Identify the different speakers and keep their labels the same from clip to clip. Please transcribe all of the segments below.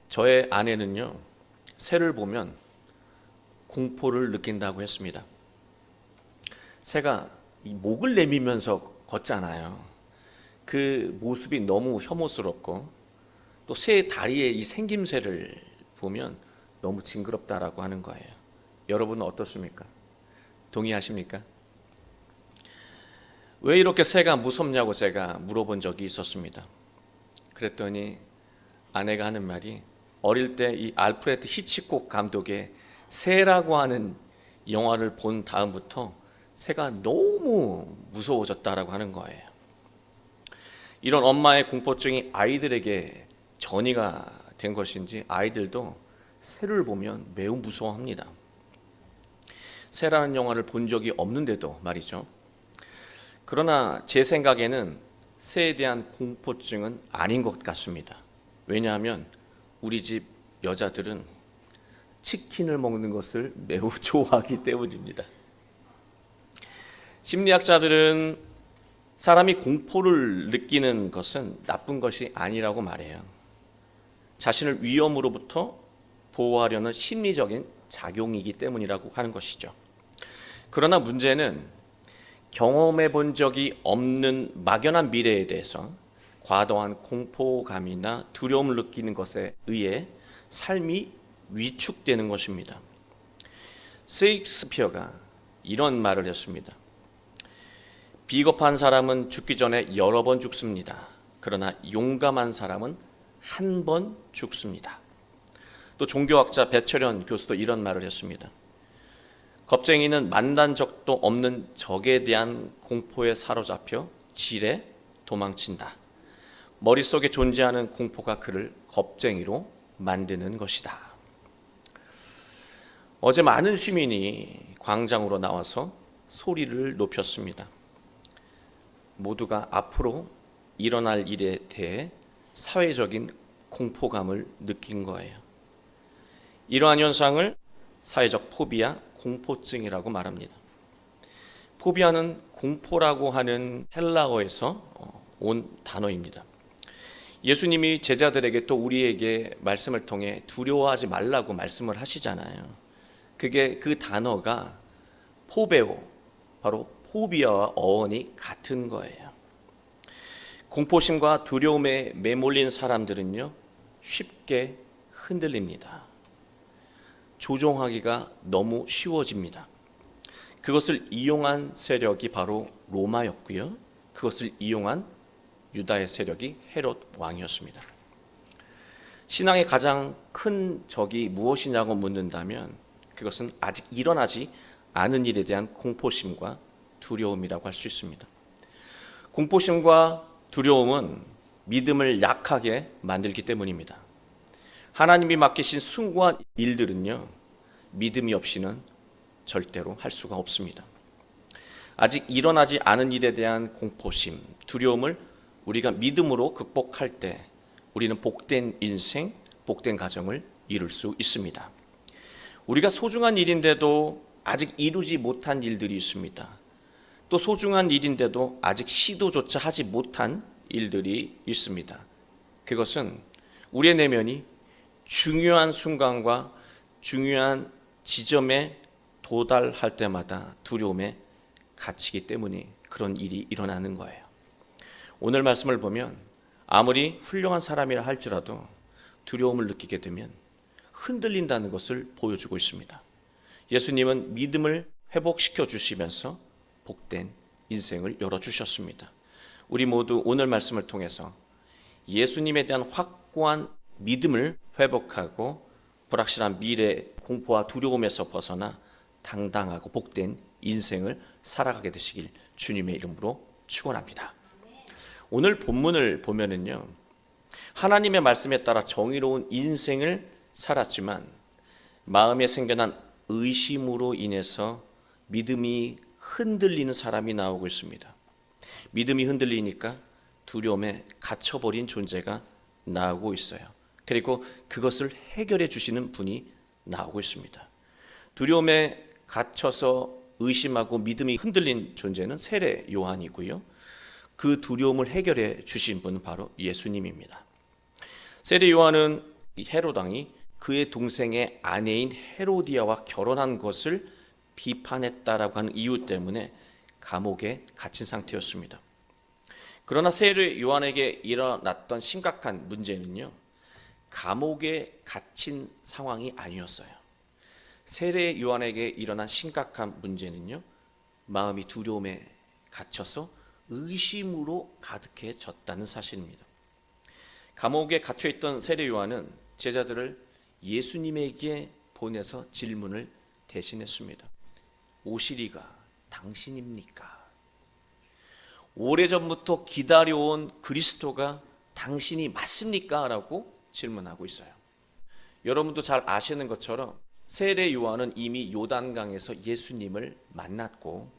Speaker 1: 저의 아내는요, 새를 보면 공포를 느낀다고 했습니다. 새가 이 목을 내밀면서 걷잖아요. 그 모습이 너무 혐오스럽고 또 새 다리의 이 생김새를 보면 너무 징그럽다라고 하는 거예요. 여러분은 어떻습니까? 동의하십니까? 왜 이렇게 새가 무섭냐고 제가 물어본 적이 있었습니다. 그랬더니 아내가 하는 말이 어릴 때 이 알프레드 히치콕 감독의 새라고 하는 영화를 본 다음부터 새가 너무 무서워졌다라고 하는 거예요. 이런 엄마의 공포증이 아이들에게 전이가 된 것인지 아이들도 새를 보면 매우 무서워합니다. 새라는 영화를 본 적이 없는데도 말이죠. 그러나 제 생각에는 새에 대한 공포증은 아닌 것 같습니다. 왜냐하면 우리 집 여자들은 치킨을 먹는 것을 매우 좋아하기 때문입니다. 심리학자들은 사람이 공포를 느끼는 것은 나쁜 것이 아니라고 말해요. 자신을 위험으로부터 보호하려는 심리적인 작용이기 때문이라고 하는 것이죠. 그러나 문제는 경험해 본 적이 없는 막연한 미래에 대해서 과도한 공포감이나 두려움을 느끼는 것에 의해 삶이 위축되는 것입니다. 셰익스피어가 이런 말을 했습니다. 비겁한 사람은 죽기 전에 여러 번 죽습니다. 그러나 용감한 사람은 한 번 죽습니다. 또 종교학자 배철현 교수도 이런 말을 했습니다. 겁쟁이는 만난 적도 없는 적에 대한 공포에 사로잡혀 지레 도망친다. 머릿속에 존재하는 공포가 그를 겁쟁이로 만드는 것이다. 어제 많은 시민이 광장으로 나와서 소리를 높였습니다. 모두가 앞으로 일어날 일에 대해 사회적인 공포감을 느낀 거예요. 이러한 현상을 사회적 포비아, 공포증이라고 말합니다. 포비아는 공포라고 하는 헬라어에서 온 단어입니다. 예수님이 제자들에게 또 우리에게 말씀을 통해 두려워하지 말라고 말씀을 하시잖아요. 그게 그 단어가 포베오, 바로 포비아와 어원이 같은 거예요. 공포심과 두려움에 매몰린 사람들은요, 쉽게 흔들립니다. 조종하기가 너무 쉬워집니다. 그것을 이용한 세력이 바로 로마였고요. 그것을 이용한 유다의 세력이 헤롯 왕이었습니다. 신앙의 가장 큰 적이 무엇이냐고 묻는다면 그것은 아직 일어나지 않은 일에 대한 공포심과 두려움이라고 할 수 있습니다. 공포심과 두려움은 믿음을 약하게 만들기 때문입니다. 하나님이 맡기신 숭고한 일들은요, 믿음이 없이는 절대로 할 수가 없습니다. 아직 일어나지 않은 일에 대한 공포심, 두려움을 우리가 믿음으로 극복할 때 우리는 복된 인생, 복된 가정을 이룰 수 있습니다. 우리가 소중한 일인데도 아직 이루지 못한 일들이 있습니다. 또 소중한 일인데도 아직 시도조차 하지 못한 일들이 있습니다. 그것은 우리의 내면이 중요한 순간과 중요한 지점에 도달할 때마다 두려움에 갇히기 때문에 그런 일이 일어나는 거예요. 오늘 말씀을 보면 아무리 훌륭한 사람이라 할지라도 두려움을 느끼게 되면 흔들린다는 것을 보여주고 있습니다. 예수님은 믿음을 회복시켜 주시면서 복된 인생을 열어주셨습니다. 우리 모두 오늘 말씀을 통해서 예수님에 대한 확고한 믿음을 회복하고 불확실한 미래 공포와 두려움에서 벗어나 당당하고 복된 인생을 살아가게 되시길 주님의 이름으로 축원합니다. 오늘 본문을 보면은요, 하나님의 말씀에 따라 정의로운 인생을 살았지만 마음에 생겨난 의심으로 인해서 믿음이 흔들리는 사람이 나오고 있습니다. 믿음이 흔들리니까 두려움에 갇혀버린 존재가 나오고 있어요. 그리고 그것을 해결해 주시는 분이 나오고 있습니다. 두려움에 갇혀서 의심하고 믿음이 흔들린 존재는 세례 요한이고요. 그 두려움을 해결해 주신 분은 바로 예수님입니다. 세례 요한은 이 헤롯 왕이 그의 동생의 아내인 헤로디아와 결혼한 것을 비판했다라고 하는 이유 때문에 감옥에 갇힌 상태였습니다. 그러나 세례 요한에게 일어났던 심각한 문제는요, 감옥에 갇힌 상황이 아니었어요. 세례 요한에게 일어난 심각한 문제는요, 마음이 두려움에 갇혀서 의심으로 가득해졌다는 사실입니다. 감옥에 갇혀있던 세례 요한은 제자들을 예수님에게 보내서 질문을 대신했습니다. 오시리가 당신입니까? 오래전부터 기다려온 그리스도가 당신이 맞습니까? 라고 질문하고 있어요. 여러분도 잘 아시는 것처럼 세례 요한은 이미 요단강에서 예수님을 만났고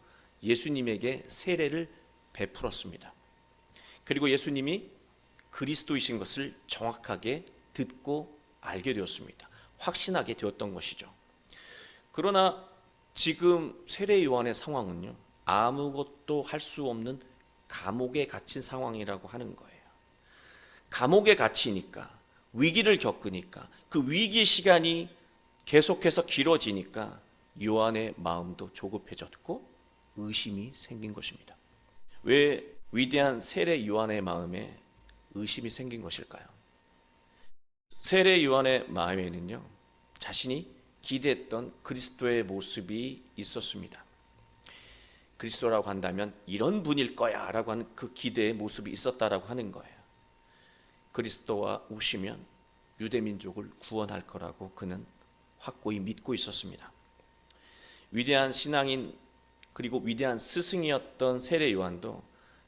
Speaker 1: 예수님에게 세례를 베풀었습니다. 그리고 예수님이 그리스도이신 것을 정확하게 듣고 알게 되었습니다. 확신하게 되었던 것이죠. 그러나 지금 세례 요한의 상황은요, 아무것도 할 수 없는 감옥에 갇힌 상황이라고 하는 거예요. 감옥에 갇히니까, 위기를 겪으니까, 그 위기 시간이 계속해서 길어지니까 요한의 마음도 조급해졌고 의심이 생긴 것입니다. 왜 위대한 세례 요한의 마음에 의심이 생긴 것일까요? 세례 요한의 마음에는요, 자신이 기대했던 그리스도의 모습이 있었습니다. 그리스도라고 한다면 이런 분일 거야 라고 하는 그 기대의 모습이 있었다라고 하는 거예요. 그리스도와 오시면 유대민족을 구원할 거라고 그는 확고히 믿고 있었습니다. 위대한 신앙인 그리고 위대한 스승이었던 세례 요한도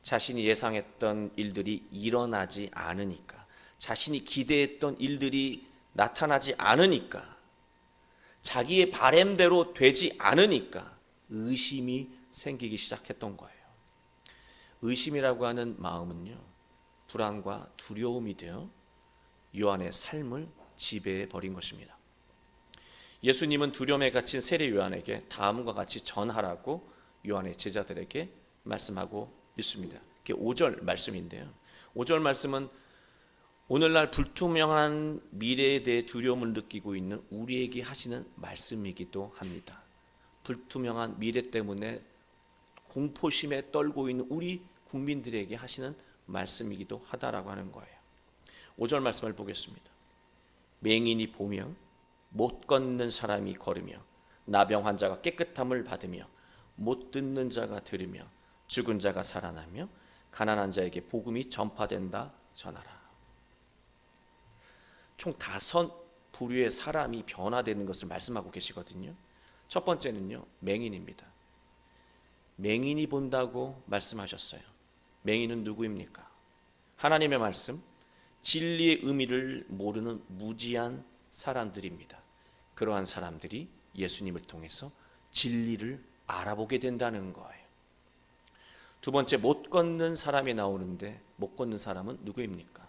Speaker 1: 자신이 예상했던 일들이 일어나지 않으니까, 자신이 기대했던 일들이 나타나지 않으니까, 자기의 바램대로 되지 않으니까 의심이 생기기 시작했던 거예요. 의심이라고 하는 마음은요, 불안과 두려움이 되어 요한의 삶을 지배해 버린 것입니다. 예수님은 두려움에 갇힌 세례 요한에게 다음과 같이 전하라고 요한의 제자들에게 말씀하고 있습니다. 그게 5절 말씀인데요. 5절 말씀은 오늘날 불투명한 미래에 대해 두려움을 느끼고 있는 우리에게 하시는 말씀이기도 합니다. 불투명한 미래 때문에 공포심에 떨고 있는 우리 국민들에게 하시는 말씀이기도 하다라고 하는 거예요. 5절 말씀을 보겠습니다. 맹인이 보며 못 걷는 사람이 걸으며 나병 환자가 깨끗함을 받으며 못 듣는 자가 들으며 죽은 자가 살아나며 가난한 자에게 복음이 전파된다 전하라. 총 5부류의 사람이 변화되는 것을 말씀하고 계시거든요. 첫 번째는요, 맹인입니다. 맹인이 본다고 말씀하셨어요. 맹인은 누구입니까? 하나님의 말씀, 진리의 의미를 모르는 무지한 사람들입니다. 그러한 사람들이 예수님을 통해서 진리를 알아보게 된다는 거예요. 두 번째, 못 걷는 사람이 나오는데 못 걷는 사람은 누구입니까?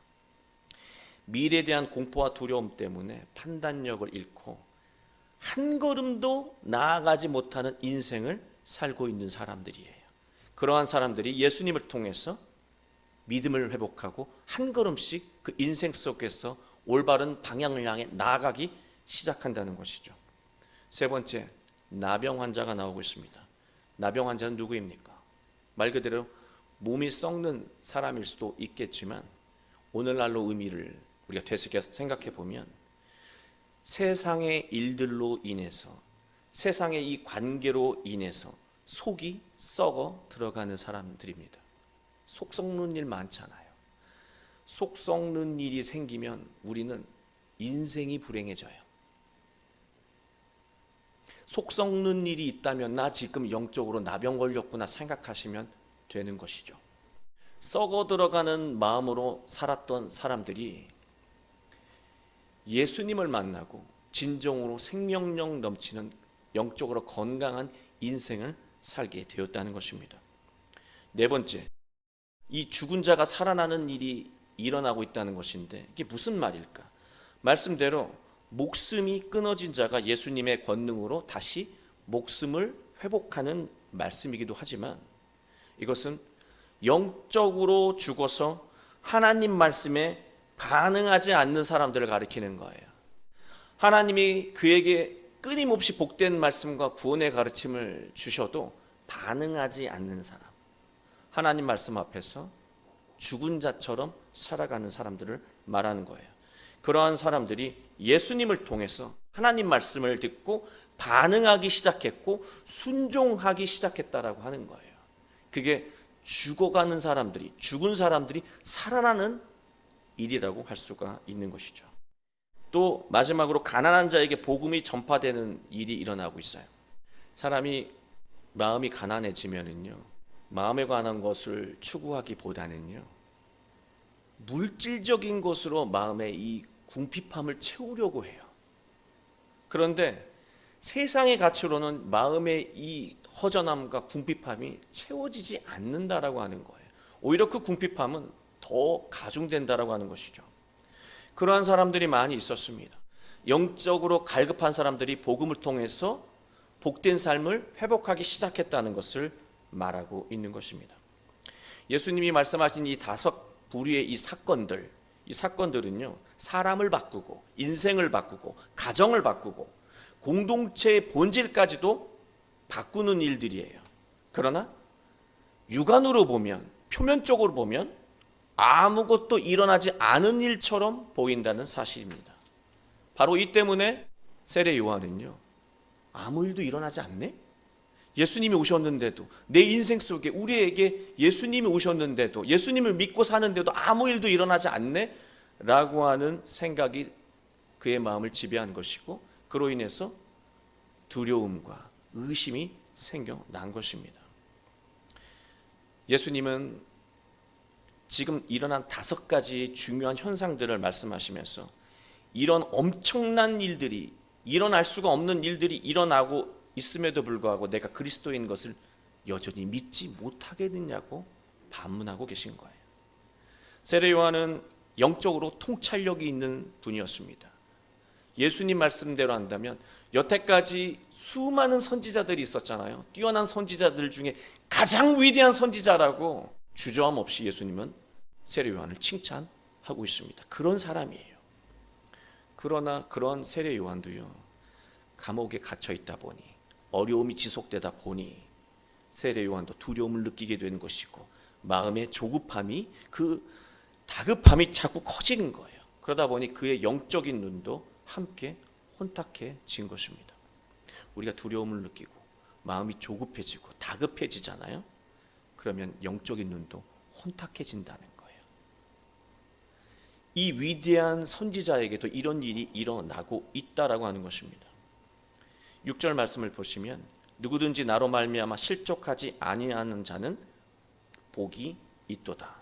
Speaker 1: 미래에 대한 공포와 두려움 때문에 판단력을 잃고 한 걸음도 나아가지 못하는 인생을 살고 있는 사람들이에요. 그러한 사람들이 예수님을 통해서 믿음을 회복하고 한 걸음씩 그 인생 속에서 올바른 방향을 향해 나아가기 시작한다는 것이죠. 세 번째, 나병 환자가 나오고 있습니다. 나병 환자는 누구입니까? 말 그대로 몸이 썩는 사람일 수도 있겠지만 오늘날로 의미를 우리가 되새겨 생각해 보면 세상의 일들로 인해서, 세상의 이 관계로 인해서 속이 썩어 들어가는 사람들입니다. 속 썩는 일 많잖아요. 속 썩는 일이 생기면 우리는 인생이 불행해져요. 속 썩는 일이 있다면 나 지금 영적으로 나병 걸렸구나 생각하시면 되는 것이죠. 썩어 들어가는 마음으로 살았던 사람들이 예수님을 만나고 진정으로 생명력 넘치는 영적으로 건강한 인생을 살게 되었다는 것입니다. 네 번째, 이 죽은 자가 살아나는 일이 일어나고 있다는 것인데 이게 무슨 말일까? 말씀대로 목숨이 끊어진 자가 예수님의 권능으로 다시 목숨을 회복하는 말씀이기도 하지만 이것은 영적으로 죽어서 하나님 말씀에 반응하지 않는 사람들을 가리키는 거예요. 하나님이 그에게 끊임없이 복된 말씀과 구원의 가르침을 주셔도 반응하지 않는 사람, 하나님 말씀 앞에서 죽은 자처럼 살아가는 사람들을 말하는 거예요. 그러한 사람들이 예수님을 통해서 하나님 말씀을 듣고 반응하기 시작했고 순종하기 시작했다라고 하는 거예요. 그게 죽어가는 사람들이, 죽은 사람들이 살아나는 일이라고 할 수가 있는 것이죠. 또 마지막으로 가난한 자에게 복음이 전파되는 일이 일어나고 있어요. 사람이 마음이 가난해지면은요, 마음에 관한 것을 추구하기보다는요, 물질적인 것으로 마음의 이 궁핍함을 채우려고 해요. 그런데 세상의 가치로는 마음의 이 허전함과 궁핍함이 채워지지 않는다라고 하는 거예요. 오히려 그 궁핍함은 더 가중된다라고 하는 것이죠. 그러한 사람들이 많이 있었습니다. 영적으로 갈급한 사람들이 복음을 통해서 복된 삶을 회복하기 시작했다는 것을 말하고 있는 것입니다. 예수님이 말씀하신 이 5부류의 이 사건들은요, 사람을 바꾸고 인생을 바꾸고 가정을 바꾸고 공동체의 본질까지도 바꾸는 일들이에요. 그러나 육안으로 보면, 표면적으로 보면 아무것도 일어나지 않은 일처럼 보인다는 사실입니다. 바로 이 때문에 세례 요한은요, 아무 일도 일어나지 않네? 예수님이 오셨는데도, 내 인생 속에 우리에게 예수님이 오셨는데도, 예수님을 믿고 사는데도 아무 일도 일어나지 않네? 라고 하는 생각이 그의 마음을 지배한 것이고, 그로 인해서 두려움과 의심이 생겨난 것입니다. 예수님은 지금 일어난 5가지 중요한 현상들을 말씀하시면서 이런 엄청난 일들이, 일어날 수가 없는 일들이 일어나고 있음에도 불구하고 내가 그리스도인 것을 여전히 믿지 못하겠느냐고 반문하고 계신 거예요. 세례 요한은 영적으로 통찰력이 있는 분이었습니다. 예수님 말씀대로 한다면 여태까지 수많은 선지자들이 있었잖아요. 뛰어난 선지자들 중에 가장 위대한 선지자라고 주저함 없이 예수님은 세례 요한을 칭찬하고 있습니다. 그런 사람이에요. 그러나 그런 세례 요한도요, 감옥에 갇혀 있다 보니, 어려움이 지속되다 보니 세례 요한도 두려움을 느끼게 되는 것이고, 마음의 조급함이, 그 다급함이 자꾸 커지는 거예요. 그러다 보니 그의 영적인 눈도 함께 혼탁해진 것입니다. 우리가 두려움을 느끼고 마음이 조급해지고 다급해지잖아요. 그러면 영적인 눈도 혼탁해진다는 거예요. 이 위대한 선지자에게도 이런 일이 일어나고 있다라고 하는 것입니다. 6절 말씀을 보시면, 누구든지 나로 말미암아 실족하지 아니하는 자는 복이 있도다.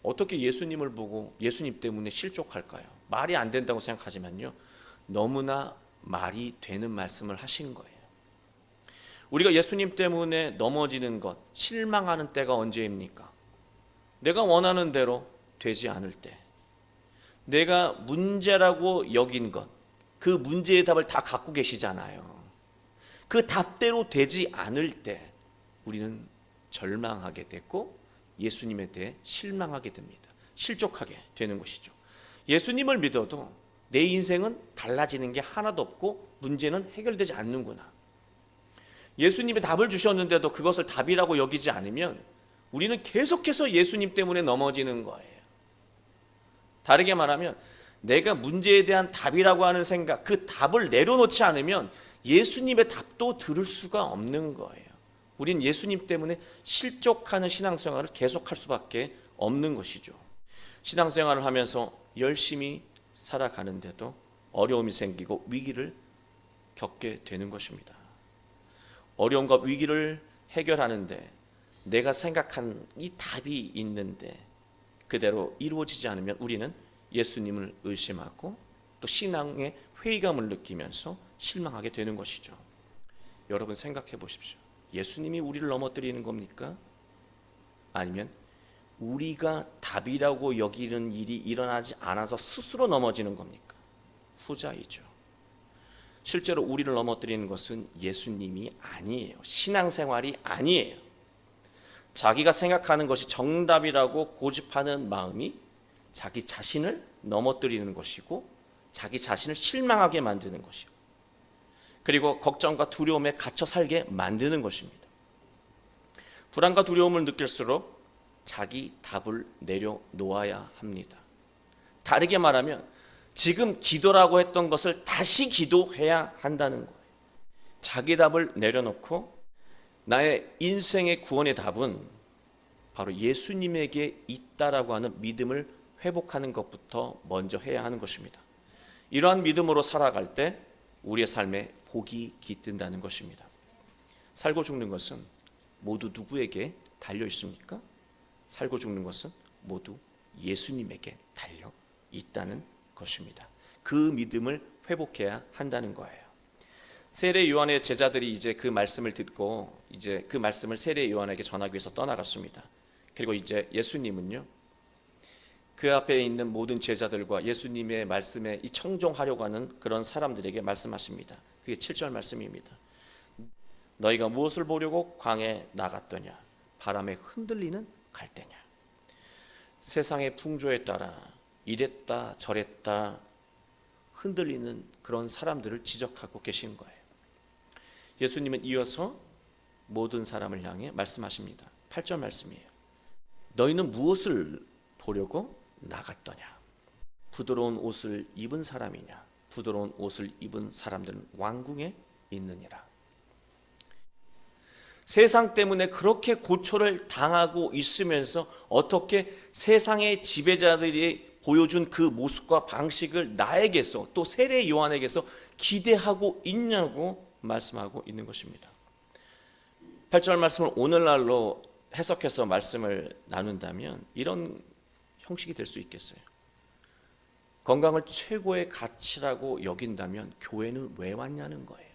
Speaker 1: 어떻게 예수님을 보고 예수님 때문에 실족할까요? 말이 안 된다고 생각하지만요, 너무나 말이 되는 말씀을 하신 거예요. 우리가 예수님 때문에 넘어지는 것, 실망하는 때가 언제입니까? 내가 원하는 대로 되지 않을 때, 내가 문제라고 여긴 것, 그 문제의 답을 다 갖고 계시잖아요. 그 답대로 되지 않을 때 우리는 절망하게 됐고 예수님에 대해 실망하게 됩니다. 실족하게 되는 것이죠. 예수님을 믿어도 내 인생은 달라지는 게 하나도 없고 문제는 해결되지 않는구나. 예수님이 답을 주셨는데도 그것을 답이라고 여기지 않으면 우리는 계속해서 예수님 때문에 넘어지는 거예요. 다르게 말하면 내가 문제에 대한 답이라고 하는 생각, 그 답을 내려놓지 않으면 예수님의 답도 들을 수가 없는 거예요. 우린 예수님 때문에 실족하는 신앙생활을 계속할 수밖에 없는 것이죠. 신앙생활을 하면서 열심히 살아가는데도 어려움이 생기고 위기를 겪게 되는 것입니다. 어려움과 위기를 해결하는데 내가 생각한 이 답이 있는데 그대로 이루어지지 않으면 우리는 예수님을 의심하고 또 신앙의 회의감을 느끼면서 실망하게 되는 것이죠. 여러분 생각해 보십시오. 예수님이 우리를 넘어뜨리는 겁니까? 아니면 우리가 답이라고 여기는 일이 일어나지 않아서 스스로 넘어지는 겁니까? 후자이죠. 실제로 우리를 넘어뜨리는 것은 예수님이 아니에요. 신앙생활이 아니에요. 자기가 생각하는 것이 정답이라고 고집하는 마음이 자기 자신을 넘어뜨리는 것이고 자기 자신을 실망하게 만드는 것이고 그리고 걱정과 두려움에 갇혀 살게 만드는 것입니다. 불안과 두려움을 느낄수록 자기 답을 내려놓아야 합니다. 다르게 말하면 지금 기도라고 했던 것을 다시 기도해야 한다는 거예요. 자기 답을 내려놓고 나의 인생의 구원의 답은 바로 예수님에게 있다라고 하는 믿음을 회복하는 것부터 먼저 해야 하는 것입니다. 이러한 믿음으로 살아갈 때 우리의 삶에 복이 깃든다는 것입니다. 살고 죽는 것은 모두 누구에게 달려 있습니까? 살고 죽는 것은 모두 예수님에게 달려 있다는 것입니다. 그 믿음을 회복해야 한다는 거예요. 세례 요한의 제자들이 이제 그 말씀을 듣고 이제 그 말씀을 세례 요한에게 전하기 위해서 떠나갔습니다. 그리고 이제 예수님은요, 그 앞에 있는 모든 제자들과 예수님의 말씀에 청종하려고 하는 그런 사람들에게 말씀하십니다. 그게 7절 말씀입니다. 너희가 무엇을 보려고 광야에 나갔더냐? 바람에 흔들리는 갈대냐? 세상의 풍조에 따라 이랬다 저랬다 흔들리는 그런 사람들을 지적하고 계신 거예요. 예수님은 이어서 모든 사람을 향해 말씀하십니다. 8절 말씀이에요. 너희는 무엇을 보려고 나갔더냐? 부드러운 옷을 입은 사람이냐? 부드러운 옷을 입은 사람들은 왕궁에 있느니라. 세상 때문에 그렇게 고초를 당하고 있으면서 어떻게 세상의 지배자들이 보여준 그 모습과 방식을 나에게서 또 세례 요한에게서 기대하고 있냐고 말씀하고 있는 것입니다. 8절 말씀을 오늘날로 해석해서 말씀을 나눈다면 이런 형식이 될 수 있겠어요. 건강을 최고의 가치라고 여긴다면 교회는 왜 왔냐는 거예요.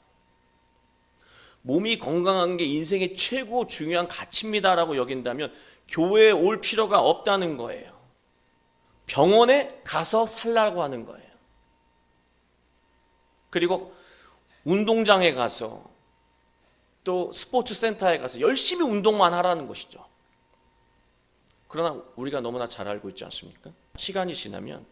Speaker 1: 몸이 건강한 게 인생의 최고 중요한 가치입니다라고 여긴다면 교회에 올 필요가 없다는 거예요. 병원에 가서 살라고 하는 거예요. 그리고 운동장에 가서 또 스포츠 센터에 가서 열심히 운동만 하라는 것이죠. 그러나 우리가 너무나 잘 알고 있지 않습니까? 시간이 지나면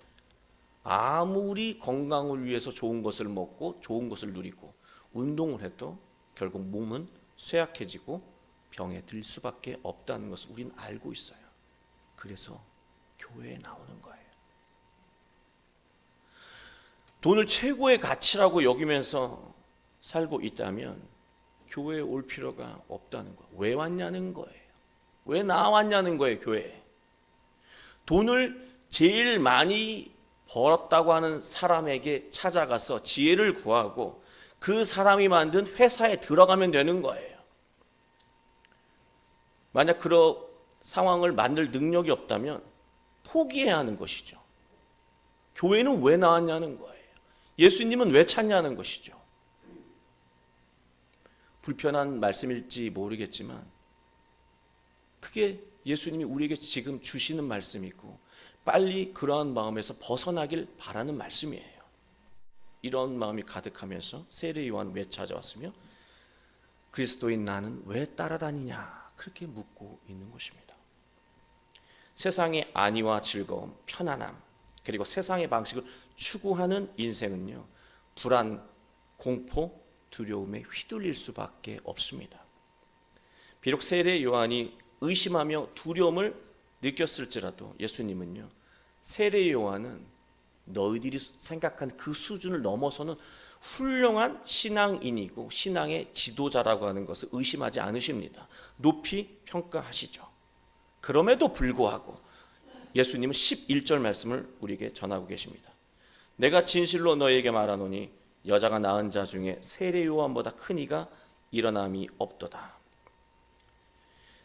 Speaker 1: 아무리 건강을 위해서 좋은 것을 먹고 좋은 것을 누리고 운동을 해도 결국 몸은 쇠약해지고 병에 들 수밖에 없다는 것을 우리는 알고 있어요. 그래서 교회에 나오는 거예요. 돈을 최고의 가치라고 여기면서 살고 있다면 교회에 올 필요가 없다는 거예요. 왜 왔냐는 거예요. 왜 나왔냐는 거예요. 교회에. 돈을 제일 많이 벌었다고 하는 사람에게 찾아가서 지혜를 구하고 그 사람이 만든 회사에 들어가면 되는 거예요. 만약 그런 상황을 만들 능력이 없다면 포기해야 하는 것이죠. 교회는 왜 나왔냐는 거예요. 예수님은 왜 찾냐는 것이죠. 불편한 말씀일지 모르겠지만 그게 예수님이 우리에게 지금 주시는 말씀이고 빨리 그러한 마음에서 벗어나길 바라는 말씀이에요. 이런 마음이 가득하면서 세례 요한 왜 찾아왔으며 그리스도인 나는 왜 따라다니냐 그렇게 묻고 있는 것입니다. 세상의 안위와 즐거움, 편안함 그리고 세상의 방식을 추구하는 인생은요 불안, 공포, 두려움에 휘둘릴 수밖에 없습니다. 비록 세례 요한이 의심하며 두려움을 느꼈을지라도 예수님은요 세례 요한은 너희들이 생각한 그 수준을 넘어서는 훌륭한 신앙인이고 신앙의 지도자라고 하는 것을 의심하지 않으십니다. 높이 평가하시죠. 그럼에도 불구하고 예수님은 11절 말씀을 우리에게 전하고 계십니다. 내가 진실로 너희에게 말하노니 여자가 낳은 자 중에 세례 요한보다 큰 이가 일어남이 없도다.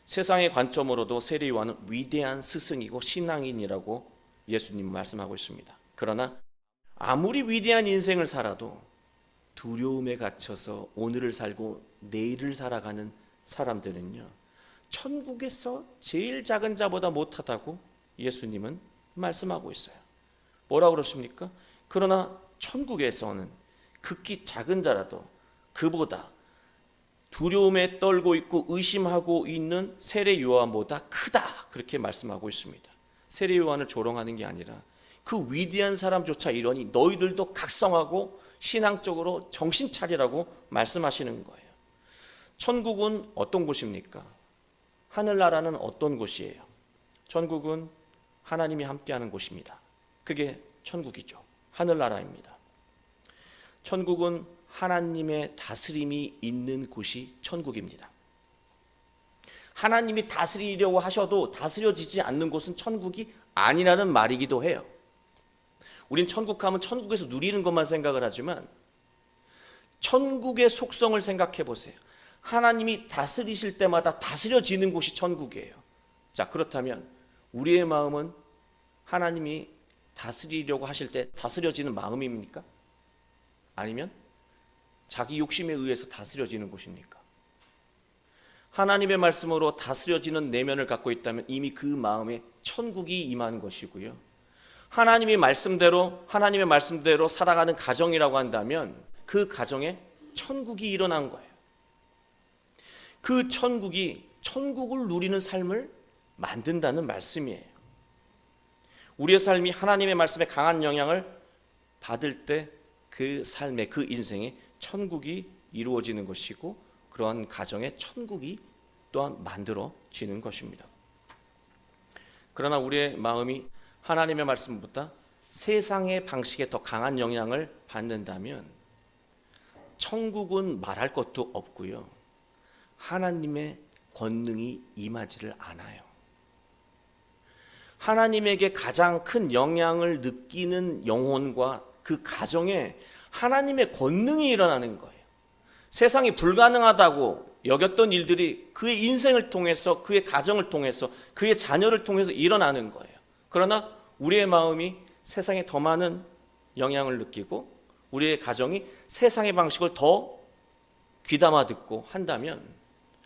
Speaker 1: 세상의 관점으로도 세례 요한은 위대한 스승이고 신앙인이라고 예수님은 말씀하고 있습니다. 그러나 아무리 위대한 인생을 살아도 두려움에 갇혀서 오늘을 살고 내일을 살아가는 사람들은요 천국에서 제일 작은 자보다 못하다고 예수님은 말씀하고 있어요. 뭐라고 그러십니까? 그러나 천국에서는 극히 작은 자라도 그보다 두려움에 떨고 있고 의심하고 있는 세례 요한보다 크다 그렇게 말씀하고 있습니다. 세례 요한을 조롱하는 게 아니라 그 위대한 사람조차 이러니 너희들도 각성하고 신앙적으로 정신 차리라고 말씀하시는 거예요. 천국은 어떤 곳입니까? 하늘나라는 어떤 곳이에요? 천국은 하나님이 함께하는 곳입니다. 그게 천국이죠. 하늘나라입니다. 천국은 하나님의 다스림이 있는 곳이 천국입니다. 하나님이 다스리려고 하셔도 다스려지지 않는 곳은 천국이 아니라는 말이기도 해요. 우린 천국하면 천국에서 누리는 것만 생각을 하지만 천국의 속성을 생각해 보세요. 하나님이 다스리실 때마다 다스려지는 곳이 천국이에요. 자, 그렇다면 우리의 마음은 하나님이 다스리려고 하실 때 다스려지는 마음입니까? 아니면 자기 욕심에 의해서 다스려지는 곳입니까? 하나님의 말씀으로 다스려지는 내면을 갖고 있다면 이미 그 마음에 천국이 임하는 것이고요. 하나님의 말씀대로 살아가는 가정이라고 한다면 그 가정에 천국이 일어난 거예요. 그 천국이 천국을 누리는 삶을 만든다는 말씀이에요. 우리의 삶이 하나님의 말씀에 강한 영향을 받을 때 그 삶에, 그 인생에 천국이 이루어지는 것이고 그러한 가정에 천국이 또한 만들어지는 것입니다. 그러나 우리의 마음이 하나님의 말씀보다 세상의 방식에 더 강한 영향을 받는다면 천국은 말할 것도 없고요. 하나님의 권능이 임하지를 않아요. 하나님에게 가장 큰 영향을 느끼는 영혼과 그 가정에 하나님의 권능이 일어나는 거예요. 세상이 불가능하다고 여겼던 일들이 그의 인생을 통해서, 그의 가정을 통해서, 그의 자녀를 통해서 일어나는 거예요. 그러나 우리의 마음이 세상에 더 많은 영향을 느끼고 우리의 가정이 세상의 방식을 더 귀담아 듣고 한다면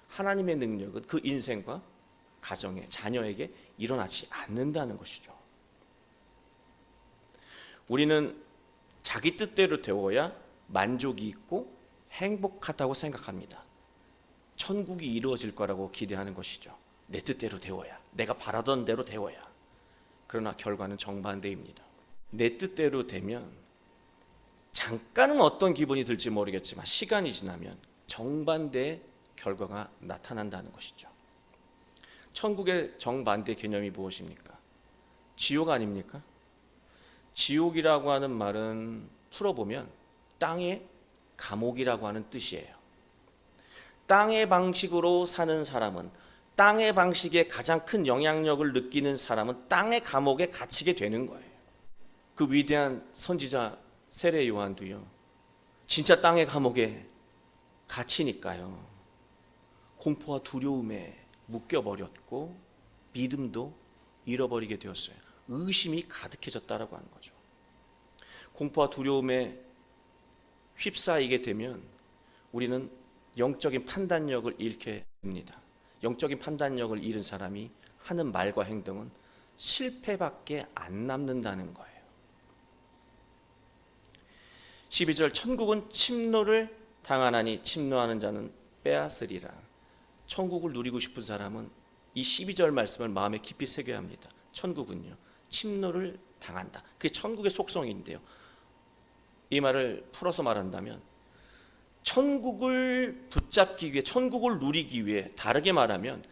Speaker 1: 하나님의 능력은 그 인생과 가정에, 자녀에게 일어나지 않는다는 것이죠. 우리는 자기 뜻대로 되어야 만족이 있고 행복하다고 생각합니다. 천국이 이루어질 거라고 기대하는 것이죠. 내 뜻대로 되어야, 내가 바라던 대로 되어야. 그러나 결과는 정반대입니다. 내 뜻대로 되면 잠깐은 어떤 기분이 들지 모르겠지만 시간이 지나면 정반대의 결과가 나타난다는 것이죠. 천국의 정반대 개념이 무엇입니까? 지옥 아닙니까? 지옥이라고 하는 말은 풀어보면 땅의 감옥이라고 하는 뜻이에요. 땅의 방식으로 사는 사람은, 땅의 방식에 가장 큰 영향력을 느끼는 사람은 땅의 감옥에 갇히게 되는 거예요. 그 위대한 선지자 세례 요한도요, 진짜 땅의 감옥에 갇히니까요, 공포와 두려움에 묶여버렸고 믿음도 잃어버리게 되었어요. 의심이 가득해졌다라고 하는 거죠. 공포와 두려움에 휩싸이게 되면 우리는 영적인 판단력을 잃게 됩니다. 영적인 판단력을 잃은 사람이 하는 말과 행동은 실패밖에 안 남는다는 거예요. 12절, 천국은 침노를 당하나니 침노하는 자는 빼앗으리라. 천국을 누리고 싶은 사람은 이 12절 말씀을 마음에 깊이 새겨야 합니다. 천국은요, 침노를 당한다. 그게 천국의 속성인데요. 이 말을 풀어서 말한다면 천국을 붙잡기 위해, 천국을 누리기 위해, 다르게 말하면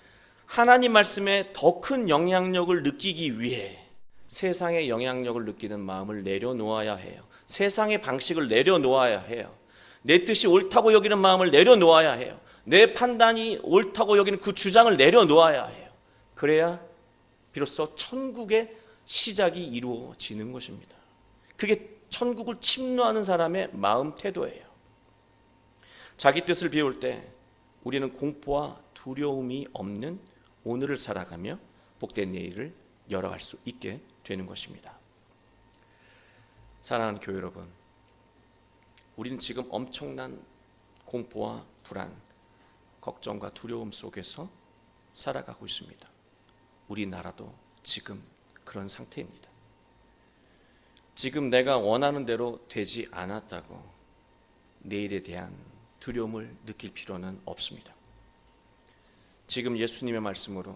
Speaker 1: 하나님 말씀에 더 큰 영향력을 느끼기 위해 세상의 영향력을 느끼는 마음을 내려놓아야 해요. 세상의 방식을 내려놓아야 해요. 내 뜻이 옳다고 여기는 마음을 내려놓아야 해요. 내 판단이 옳다고 여기는 그 주장을 내려놓아야 해요. 그래야 비로소 천국의 시작이 이루어지는 것입니다. 그게 천국을 침노하는 사람의 마음 태도예요. 자기 뜻을 비울 때 우리는 공포와 두려움이 없는 오늘을 살아가며 복된 내일을 열어갈 수 있게 되는 것입니다. 사랑하는 교회 여러분, 우리는 지금 엄청난 공포와 불안, 걱정과 두려움 속에서 살아가고 있습니다. 우리나라도 지금 그런 상태입니다. 지금 내가 원하는 대로 되지 않았다고 내일에 대한 두려움을 느낄 필요는 없습니다. 지금 예수님의 말씀으로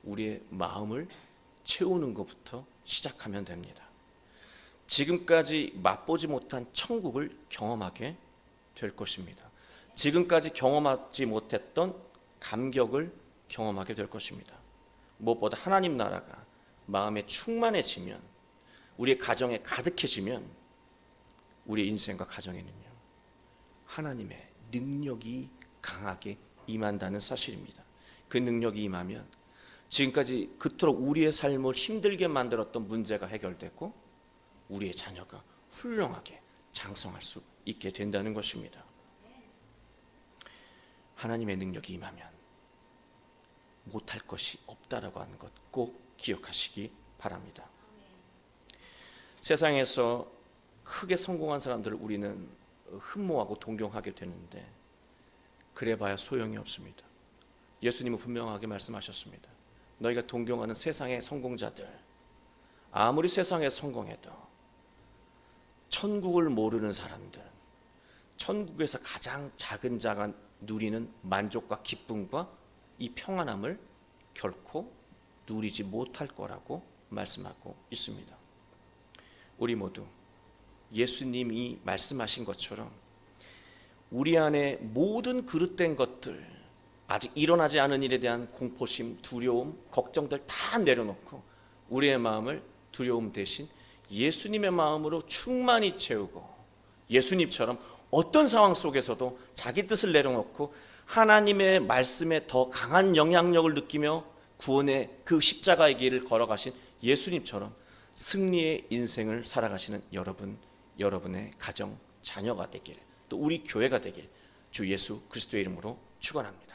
Speaker 1: 우리의 마음을 채우는 것부터 시작하면 됩니다. 지금까지 맛보지 못한 천국을 경험하게 될 것입니다. 지금까지 경험하지 못했던 감격을 경험하게 될 것입니다. 무엇보다 하나님 나라가 마음에 충만해지면, 우리의 가정에 가득해지면 우리의 인생과 가정에는요, 하나님의 능력이 강하게 임한다는 사실입니다. 그 능력이 임하면 지금까지 그토록 우리의 삶을 힘들게 만들었던 문제가 해결되고 우리의 자녀가 훌륭하게 장성할 수 있게 된다는 것입니다. 하나님의 능력이 임하면 못할 것이 없다라고 하는 것 꼭 기억하시기 바랍니다. 세상에서 크게 성공한 사람들을 우리는 흠모하고 동경하게 되는데 그래봐야 소용이 없습니다. 예수님은 분명하게 말씀하셨습니다. 너희가 동경하는 세상의 성공자들, 아무리 세상에 성공해도 천국을 모르는 사람들, 천국에서 가장 작은 자가 누리는 만족과 기쁨과 이 평안함을 결코 누리지 못할 거라고 말씀하고 있습니다. 우리 모두 예수님이 말씀하신 것처럼 우리 안에 모든 그릇된 것들, 아직 일어나지 않은 일에 대한 공포심, 두려움, 걱정들 다 내려놓고 우리의 마음을 두려움 대신 예수님의 마음으로 충만히 채우고, 예수님처럼 어떤 상황 속에서도 자기 뜻을 내려놓고 하나님의 말씀에 더 강한 영향력을 느끼며 구원의 그 십자가의 길을 걸어가신 예수님처럼 승리의 인생을 살아가시는 여러분의 가정, 자녀가 되길, 또 우리 교회가 되길 주 예수 그리스도의 이름으로 축원합니다.